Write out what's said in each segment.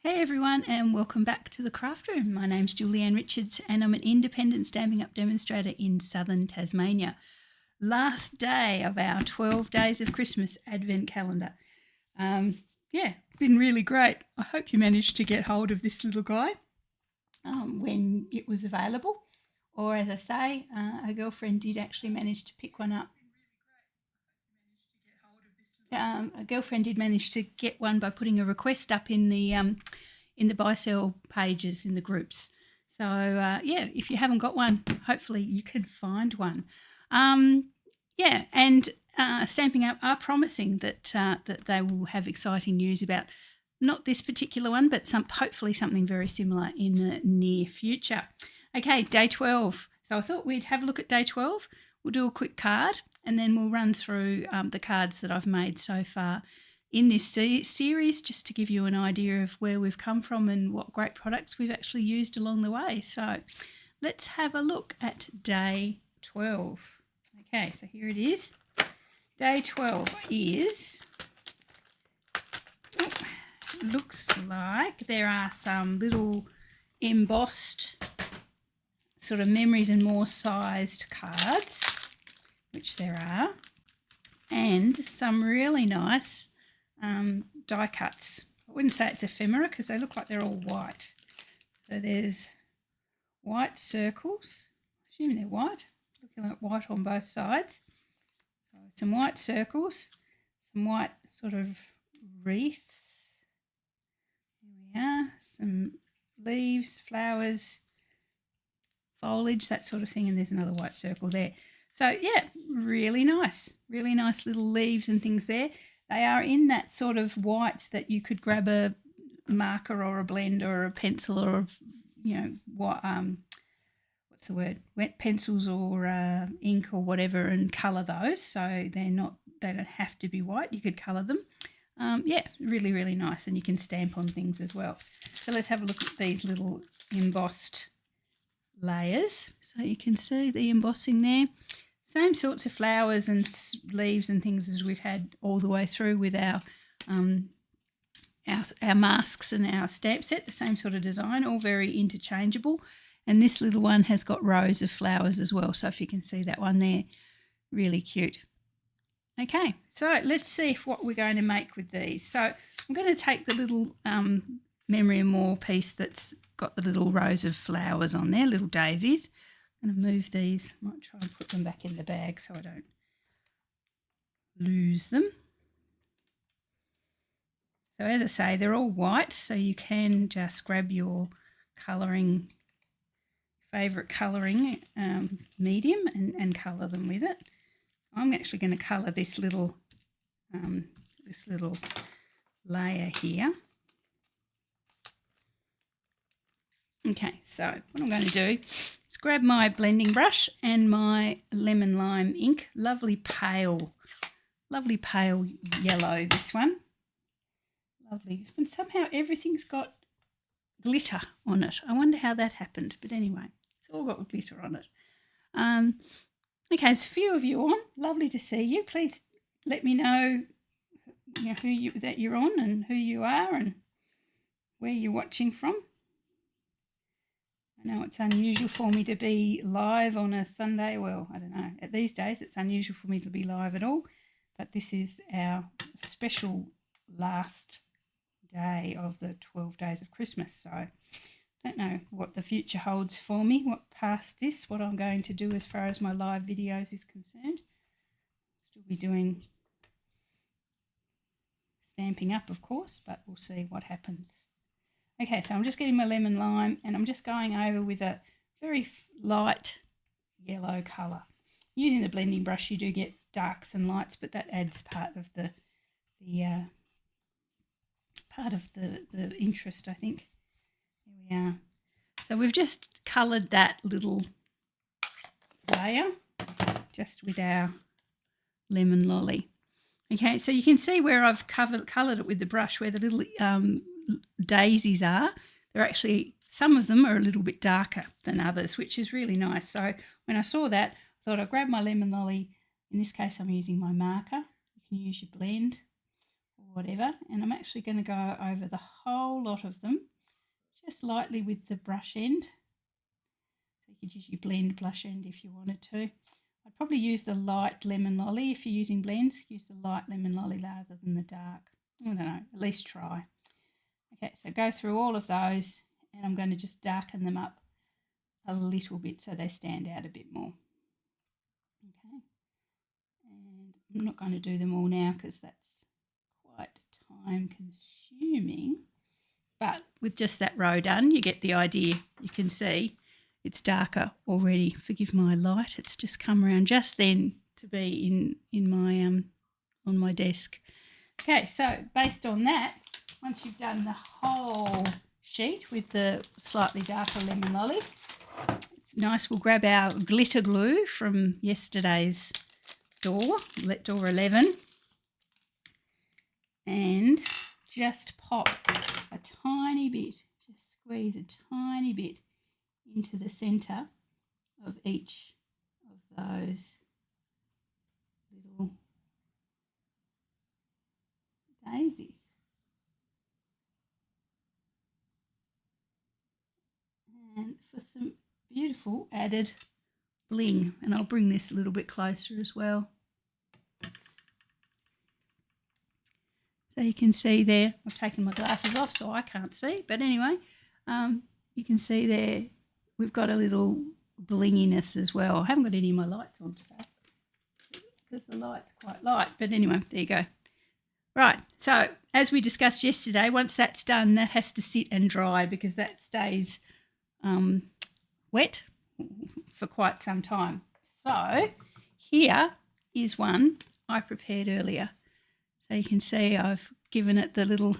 Hey everyone, and welcome back to the Craft Room. My name's Julianne Richards, and I'm an independent Stampin' Up demonstrator in southern Tasmania. Last day of our 12 Days of Christmas Advent calendar. Been really great. I hope you managed to get hold of this little guy when it was available, or as I say, a girlfriend did actually manage to pick one up. A girlfriend did manage to get one by putting a request up in the buy sell pages in the groups. So if you haven't got one, hopefully you can find one. Stampin' Up are promising that they will have exciting news about not this particular one, but hopefully something very similar in the near future. Okay, day 12. So I thought we'd have a look at day 12. We'll do a quick card and then we'll run through the cards that I've made so far in this series, just to give you an idea of where we've come from and what great products we've actually used along the way. So let's have a look at day 12. Okay, so here it is. Day 12 is, looks like there are some little embossed sort of memories and more sized cards, which there are, and some really nice die cuts. I wouldn't say it's ephemera because they look like they're all white. So there's white circles, assuming they're white, looking like white on both sides. So some white circles, some white sort of wreaths. Here we are, some leaves, flowers, foliage, that sort of thing, and there's another white circle there. So yeah, really nice little leaves and things there. They are in that sort of white that you could grab a marker or a blend or a pencil or what's the word, wet pencils or ink or whatever, and colour those. So they don't have to be white. You could colour them. Really nice, and you can stamp on things as well. So let's have a look at these little embossed layers. So you can see the embossing there. Same sorts of flowers and leaves and things as we've had all the way through with our masks and our stamp set. The same sort of design, all very interchangeable. And this little one has got rows of flowers as well. So if you can see that one there, really cute. Okay, so let's see what we're going to make with these. So I'm going to take the little Memory and More piece that's got the little rows of flowers on there, little daisies. I'm going to move these. I might try and put them back in the bag so I don't lose them. So as I say, they're all white, so you can just grab your favourite colouring medium and colour them with it. I'm actually going to colour this little layer here. Okay, so what I'm going to do is grab my blending brush and my lemon lime ink. Lovely pale yellow, this one. Lovely. And somehow everything's got glitter on it. I wonder how that happened, but anyway, it's all got glitter on it. Okay, there's a few of you on. Lovely to see you. Please let me know, that you're on and who you are and where you're watching from. I know it's unusual for me to be live on a Sunday. Well, I don't know. At these days, it's unusual for me to be live at all. But this is our special last day of the 12 days of Christmas. So I don't know what the future holds for me, what I'm going to do as far as my live videos is concerned. Still be doing Stampin' Up, of course, but we'll see what happens. Okay, so I'm just getting my lemon lime and I'm just going over with a very light yellow colour. Using the blending brush, you do get darks and lights, but that adds part of the interest, I think. Here we are. So we've just coloured that little layer just with our lemon lolly. Okay, so you can see where I've coloured it with the brush, where the little daisies are. They're actually, some of them are a little bit darker than others, which is really nice. So when I saw that, I thought I'd grab my lemon lolly. In this case, I'm using my marker. You can use your blend whatever, and I'm actually going to go over the whole lot of them just lightly with the brush end. So you could use your blend brush end if you wanted to. I'd probably use the light lemon lolly. If you're using blends, use the light lemon lolly rather than the dark. I don't know, at least try. Okay, so go through all of those, and I'm going to just darken them up a little bit so they stand out a bit more. Okay, and I'm not going to do them all now because that's quite time consuming, but with just that row done, you get the idea. You can see it's darker already. Forgive my light, it's just come around just then to be in my on my desk. Okay, so based on that, once you've done the whole sheet with the slightly darker lemon lolly, it's nice. We'll grab our glitter glue from yesterday's door 11, and just pop a tiny bit, just squeeze a tiny bit into the centre of each of those little daisies. And for some beautiful added bling, and I'll bring this a little bit closer as well. So you can see there, I've taken my glasses off so I can't see, but anyway, you can see there we've got a little blinginess as well. I haven't got any of my lights on today because the light's quite light, but anyway, there you go. Right, so as we discussed yesterday, once that's done, that has to sit and dry because that stays wet for quite some time. So here is one I prepared earlier. So you can see I've given it the little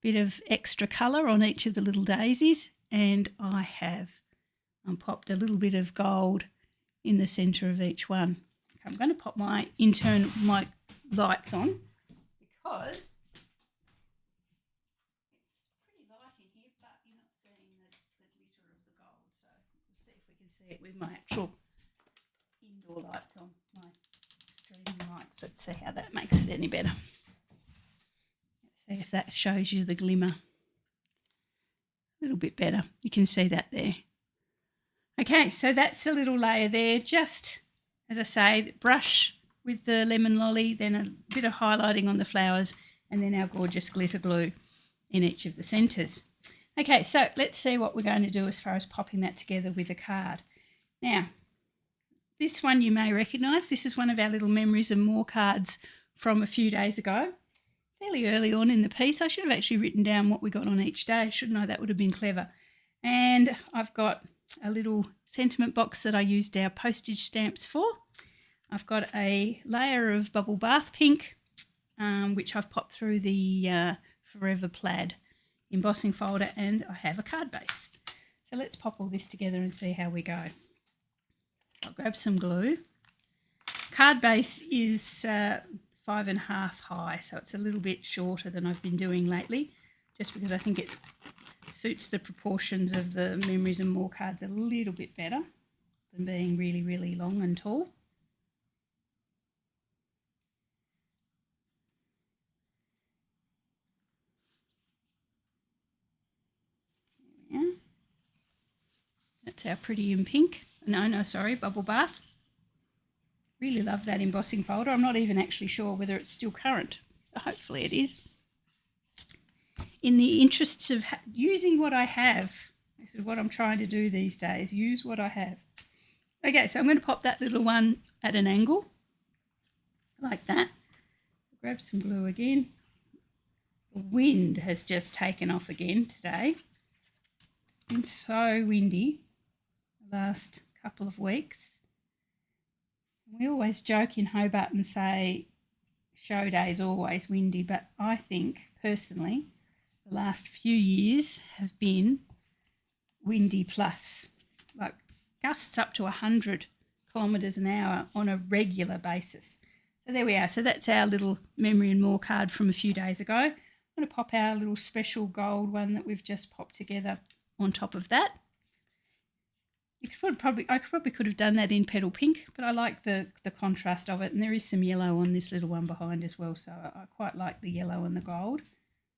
bit of extra colour on each of the little daisies, and I have popped a little bit of gold in the centre of each one. Okay, I'm going to pop my lights on because it's pretty light in here, but you're not seeing the glitter of the gold. So we'll see if we can see it with my actual indoor lights on, my streaming lights. Let's see how that makes it any better. Let's see if that shows you the glimmer a little bit better. You can see that there. Okay, so that's a little layer there. Just, as I say, brush with the lemon lolly, then a bit of highlighting on the flowers, and then our gorgeous glitter glue in each of the centres. Okay, so let's see what we're going to do as far as popping that together with a card. Now, this one you may recognise. This is one of our little Memories and More cards from a few days ago. Fairly early on in the piece. I should have actually written down what we got on each day, shouldn't I? That would have been clever. And I've got a little sentiment box that I used our postage stamps for. I've got a layer of Bubble Bath Pink, which I've popped through the Forever Plaid embossing folder, and I have a card base. So let's pop all this together and see how we go. I'll grab some glue. Card base is 5.5 high, so it's a little bit shorter than I've been doing lately, just because I think it suits the proportions of the Memories and More cards a little bit better than being really, really long and tall. There we are. That's our pretty in pink. No, sorry, Bubble Bath. Really love that embossing folder. I'm not even actually sure whether it's still current. Hopefully it is. In the interests of using what I have, this is what I'm trying to do these days, use what I have. Okay, so I'm going to pop that little one at an angle, like that. Grab some glue again. The wind has just taken off again today. It's been so windy the last couple of weeks. We always joke in Hobart and say show day's always windy, but I think personally the last few years have been windy plus, like gusts up to 100 kilometres an hour on a regular basis. So there we are. So that's our little Memory and More card from a few days ago. I'm going to pop our little special gold one that we've just popped together on top of that. I probably could have done that in Petal Pink, but I like the contrast of it, and there is some yellow on this little one behind as well, so I quite like the yellow and the gold.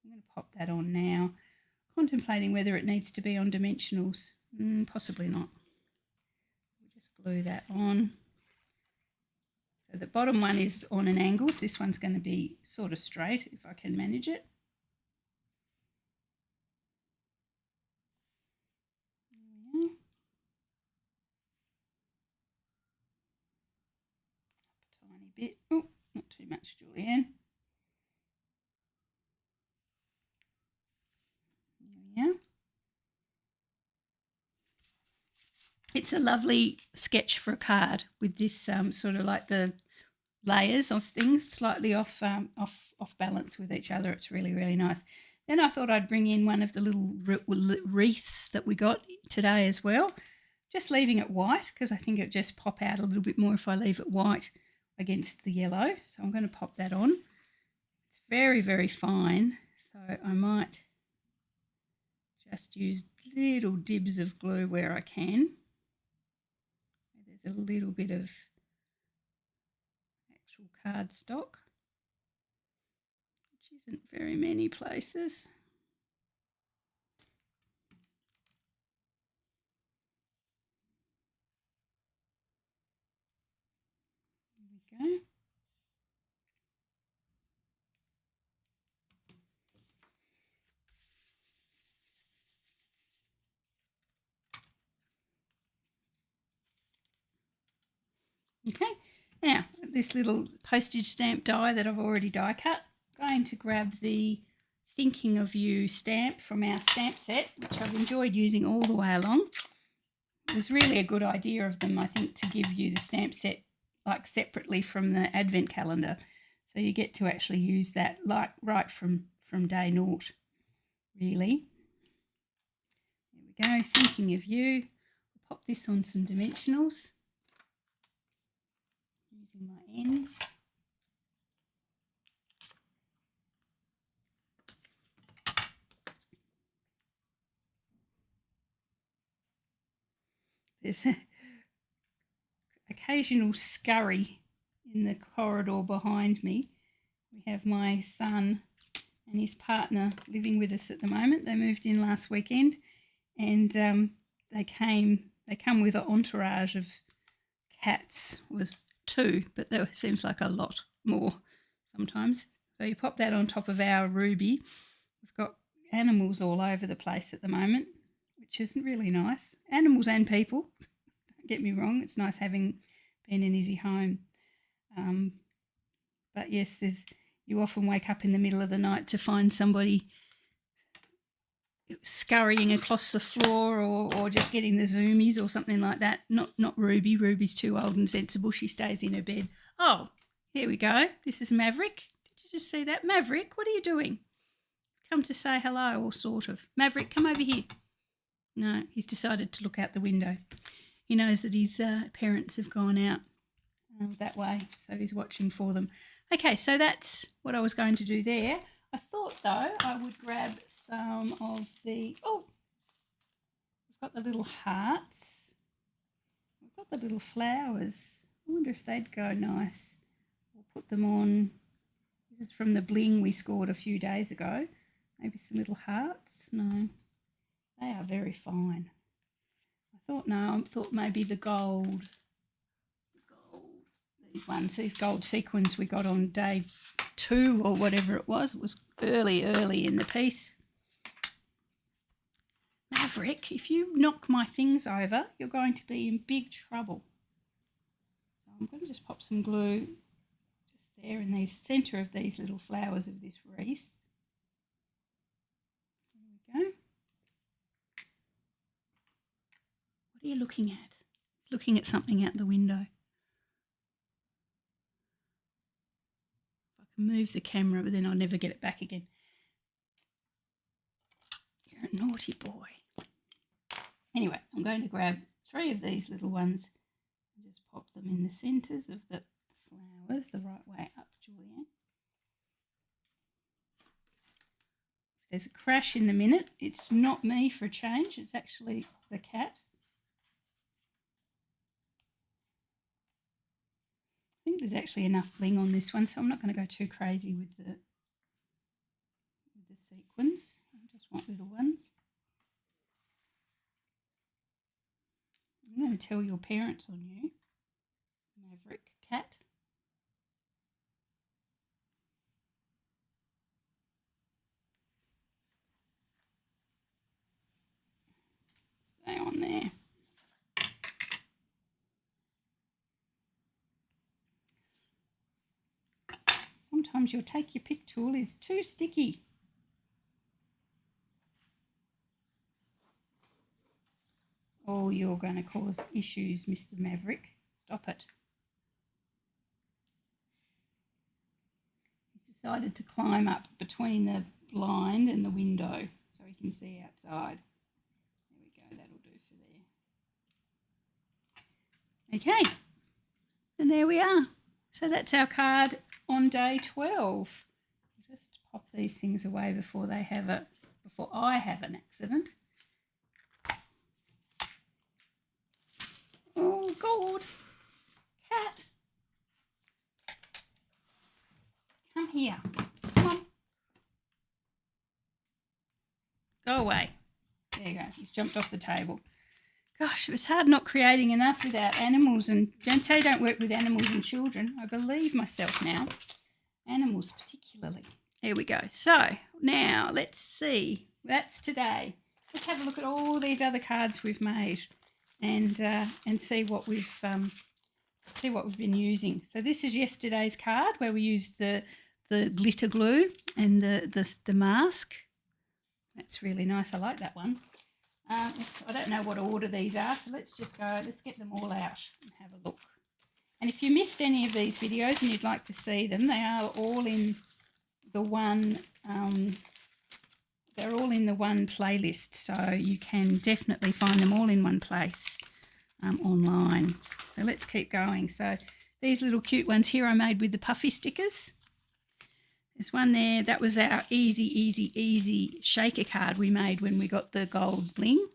I'm going to pop that on now. Contemplating whether it needs to be on dimensionals. Possibly not. We'll just glue that on. So the bottom one is on an angle, so this one's going to be sort of straight if I can manage it. Tiny bit. Oh, not too much, Julianne. There we are. It's a lovely sketch for a card with this sort of like the layers of things slightly off balance with each other. It's really, really nice. Then I thought I'd bring in one of the little wreaths that we got today as well. Just leaving it white because I think it just pop out a little bit more if I leave it white against the yellow. So I'm going to pop that on. It's very, very fine. So I might just use little dibs of glue where I can. There's a little bit of actual cardstock, which isn't very many places. There we go. Okay, now this little postage stamp die that I've already die cut, I'm going to grab the Thinking of You stamp from our stamp set, which I've enjoyed using all the way along. It was really a good idea of them, I think, to give you the stamp set like separately from the advent calendar, so you get to actually use that like right from day naught, really. There we go, Thinking of You. I'll pop this on some dimensionals using my ends. There's an occasional scurry in the corridor behind me. We have my son and his partner living with us at the moment. They moved in last weekend, and they come with an entourage of cats. It was 2, but there seems like a lot more sometimes. So you pop that on top of our Ruby. We've got animals all over the place at the moment, which isn't really nice. Animals and people, don't get me wrong. It's nice having Ben and Izzy home. But yes, you often wake up in the middle of the night to find somebody scurrying across the floor or just getting the zoomies or something like that. Not Ruby. Ruby's too old and sensible. She stays in her bed. Oh, here we go. This is Maverick. Did you just see that? Maverick, what are you doing? Come to say hello, or sort of. Maverick, come over here. No, he's decided to look out the window. He knows that his parents have gone out that way, so he's watching for them. Okay, so that's what I was going to do there. I thought, though, I would grab some of the... Oh, we've got the little hearts. We've got the little flowers. I wonder if they'd go nice. We'll put them on. This is from the bling we scored a few days ago. Maybe some little hearts. No, they are very fine. I thought maybe the gold, these ones, these gold sequins we got on day 2 or whatever it was. It was early in the piece. Maverick, if you knock my things over, you're going to be in big trouble. So I'm going to just pop some glue just there in the centre of these little flowers of this wreath. There we go. What are you looking at? He's looking at something out the window. If I can move the camera, but then I'll never get it back again. You're a naughty boy. Anyway, I'm going to grab 3 of these little ones and just pop them in the centres of the flowers the right way up, Julianne. If there's a crash in a minute, it's not me for a change, it's actually the cat. think there's actually enough bling on this one, so I'm not going to go too crazy with the sequins. I just want little ones. I'm going to tell your parents on you, Maverick Cat. Stay on there. Sometimes your take your pick tool is too sticky. Oh, you're going to cause issues, Mr. Maverick. Stop it. He's decided to climb up between the blind and the window so he can see outside. There we go, that'll do for there. Okay, and there we are. So that's our card on day 12. Just pop these things away before I have an accident. Oh God, cat, come here, come on, go away. There you go, he's jumped off the table. Gosh, it was hard not creating enough without animals, and don't say don't work with animals and children. I believe myself now, animals particularly. There we go. So now let's see, that's today. Let's have a look at all these other cards we've made. And see what we've been using. So this is yesterday's card where we used the glitter glue and the mask. That's really nice. I like that one. I don't know what order these are, so let's get them all out and have a look. And if you missed any of these videos and you'd like to see them, they are all in the one. They're all in the one playlist, so you can definitely find them all in one place online. So let's keep going. So these little cute ones here I made with the puffy stickers. There's one there. That was our easy shaker card we made when we got the gold bling.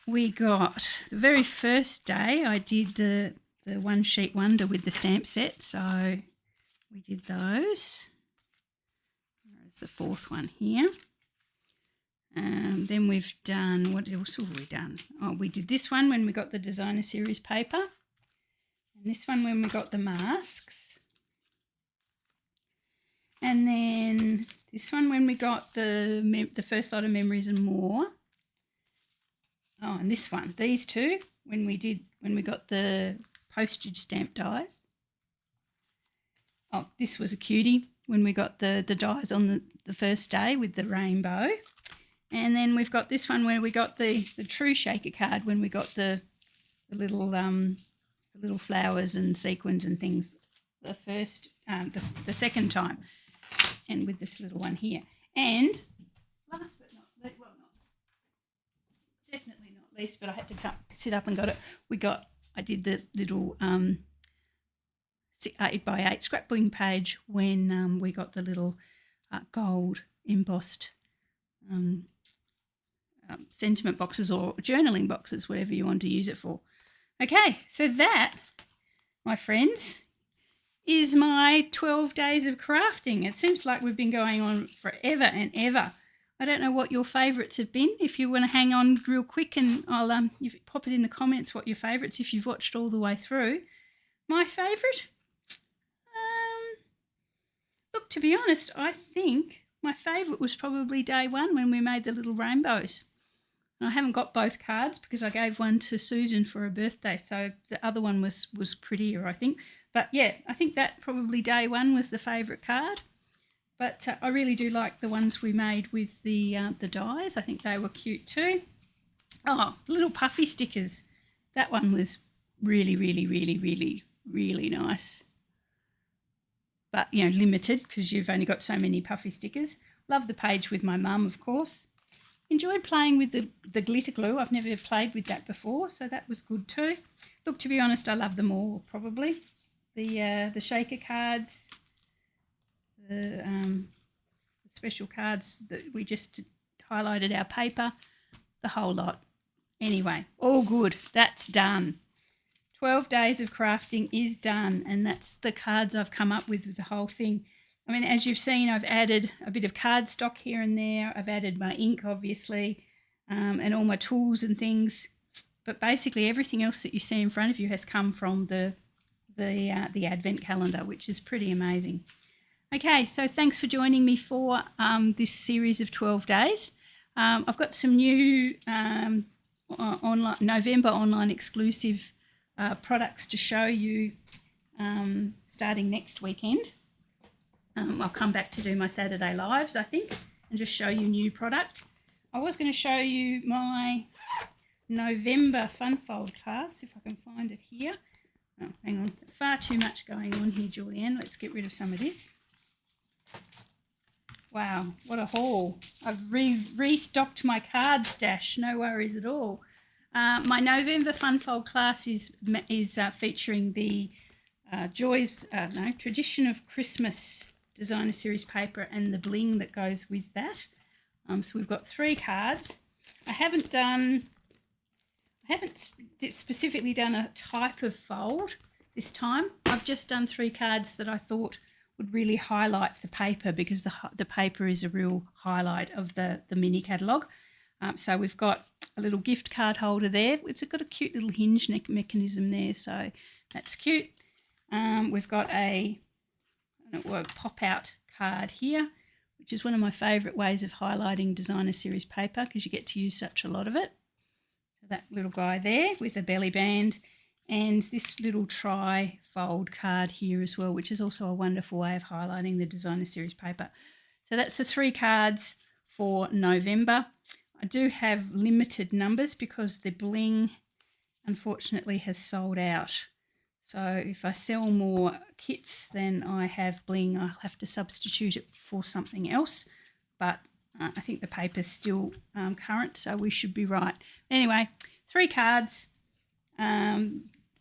We got, the very first day I did the one sheet wonder with the stamp set, so we did those. The fourth one here. Then we've done, what else have we done? Oh, we did this one when we got the designer series paper, and this one when we got the masks, and then this one when we got the first lot of memories and more. Oh, and this one, these two when we got the postage stamp dies. Oh, this was a cutie when we got the dies on the first day with the rainbow. And then we've got this one where we got the true shaker card when we got the little flowers and sequins and things the second time, and with this little one here. And last but not, well, definitely not least, but I had to sit up and got it. I did the little 8x8 scrapbooking page when we got the little gold embossed sentiment boxes or journaling boxes, whatever you want to use it for. Okay, so that, my friends, is my 12 days of crafting. It seems like we've been going on forever and ever. I don't know what your favourites have been. If you want to hang on real quick, and I'll pop it in the comments what your favourites if you've watched all the way through. My favourite? Look, to be honest, I think my favourite was probably day one when we made the little rainbows. And I haven't got both cards because I gave one to Susan for her birthday, so the other one was prettier, I think. But yeah, I think that probably day one was the favourite card. But I really do like the ones we made with the dies. I think they were cute too. Oh, the little puffy stickers. That one was really, really, really, really, really nice. But, you know, limited because you've only got so many puffy stickers. Love the page with my mum, of course. Enjoyed playing with the glitter glue. I've never played with that before, so that was good too. Look, to be honest, I love them all, probably. The shaker cards, the special cards that we just highlighted our paper, the whole lot. Anyway, all good. That's done. 12 days of crafting is done, and that's the cards I've come up with the whole thing. I mean, as you've seen, I've added a bit of cardstock here and there. I've added my ink, obviously, and all my tools and things. But basically everything else that you see in front of you has come from the Advent calendar, which is pretty amazing. Okay, so thanks for joining me for this series of 12 days. I've got some new online November online exclusive products to show you starting next weekend. I'll come back to do my Saturday lives, I think, and just show you new product. I was going to show you my November Fun Fold class, if I can find it here. Oh, hang on, far too much going on here, Julianne. Let's get rid of some of this. Wow, what a haul. I've restocked my card stash, no worries at all. My November Fun Fold class is featuring the Tradition of Christmas Designer Series paper and the bling that goes with that. So we've got 3 cards. I haven't specifically done a type of fold this time. I've just done 3 cards that I thought would really highlight the paper, because the paper is a real highlight of the mini catalogue. So we've got a little gift card holder there. It's got a cute little hinge neck mechanism there, so that's cute. We've got a pop-out card here, which is one of my favourite ways of highlighting designer series paper, because you get to use such a lot of it. So that little guy there with a belly band, and this little tri-fold card here as well, which is also a wonderful way of highlighting the designer series paper. So that's the 3 cards for November. I do have limited numbers because the bling unfortunately has sold out. So if I sell more kits than I have bling, I'll have to substitute it for something else. But I think the paper's still current, so we should be right. Anyway, 3 cards.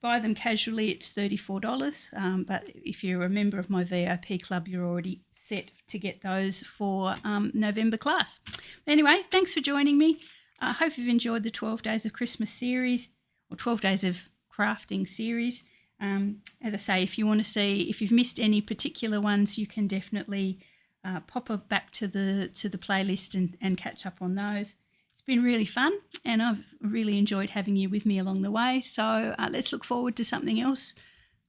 Buy them casually, it's $34. But if you're a member of my VIP club, you're already set to get those for November class. Anyway, thanks for joining me. I hope you've enjoyed the 12 Days of Christmas series, or 12 Days of Crafting series. As I say, if you want to see, if you've missed any particular ones, you can definitely pop back to the playlist and catch up on those. It's been really fun, and I've really enjoyed having you with me along the way. So let's look forward to something else.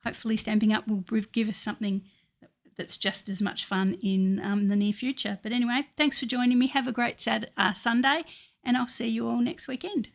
Hopefully Stampin' Up will give us something that's just as much fun in the near future. But anyway, thanks for joining me. Have a great Sunday, and I'll see you all next weekend.